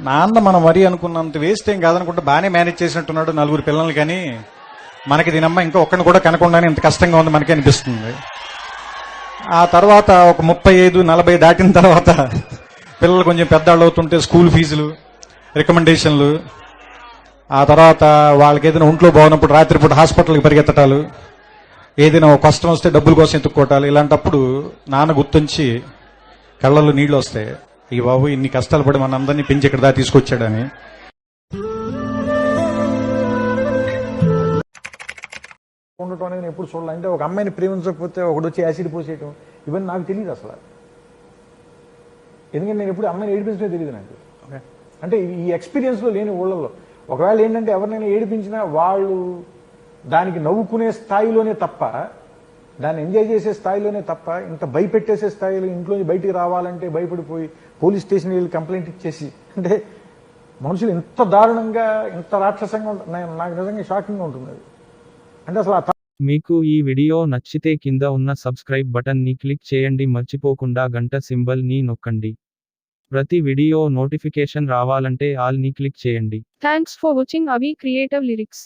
నాన్న మనం మరీ అనుకున్నంత వేస్ట్ ఏం కాదనుకుంటే బాగానే మేనేజ్ చేసినట్టున్నాడు, నలుగురు పిల్లల్ని. కానీ మనకి దీనమ్మ ఇంకా ఒక్కడిని కూడా కనకుండానే ఇంత కష్టంగా ఉంది మనకి అనిపిస్తుంది. ఆ తర్వాత ఒక 35-40 దాటిన తర్వాత పిల్లలు కొంచెం పెద్దవాళ్ళు అవుతుంటే స్కూల్ ఫీజులు, రికమెండేషన్లు, ఆ తర్వాత వాళ్ళకి ఏదైనా ఒంట్లో బాగున్నప్పుడు రాత్రిపూట హాస్పిటల్కి పరిగెత్తటాలు, ఏదైనా ఒక కష్టం వస్తే డబ్బుల కోసం ఎత్తుక్కోవటాలు. ఇలాంటప్పుడు నాన్న గుర్తుంచి కళ్ళల్లో నీళ్లు వస్తాయి. ఈ బాబు ఇన్ని కష్టాలు పడి మన అందరినీ పెంచి ఇక్కడ దాకా తీసుకొచ్చాడని. ఉండటం అనేది నేను ఎప్పుడు చూడాలి. అంటే ఒక అమ్మాయిని ప్రేమించకపోతే ఒకటి వచ్చి యాసిడ్ పోసేయటం, ఇవన్నీ నాకు తెలియదు అసలు. ఎందుకంటే నేను ఎప్పుడు అమ్మాయిని ఏడిపించడం తెలియదు నాకు. అంటే ఈ ఎక్స్పీరియన్స్లో లేని ఊళ్ళలో ఒకవేళ ఏంటంటే ఎవరినైనా ఏడిపించినా వాళ్ళు దానికి నవ్వుకునే స్థాయిలోనే తప్ప, దాన్ని ఎంజాయ్ చేసే స్థాయిలోనే తప్ప, ఇంత భయపెట్టేసే స్థాయిలో ఇంట్లోంచి బయటికి రావాలంటే భయపడిపోయి పోలీస్ స్టేషన్ వెళ్ళి కంప్లైంట్ ఇచ్చేసి, అంటే మనుషులు ఇంత దారుణంగా ఇంత రాక్షసంగా నాకు నిజంగా షాకింగ్గా ఉంటుంది అది. అంటే అసలు మీకు ఈ వీడియో నచ్చితే కింద ఉన్న సబ్స్క్రైబ్ బటన్ ని క్లిక్ చేయండి, మర్చిపోకుండా గంట సింబల్ ని నొక్కండి. ప్రతి వీడియో నోటిఫికేషన్ రావాలంటే ఆల్ ని క్లిక్ చేయండి. Thanks for watching Avi Creative Lyrics.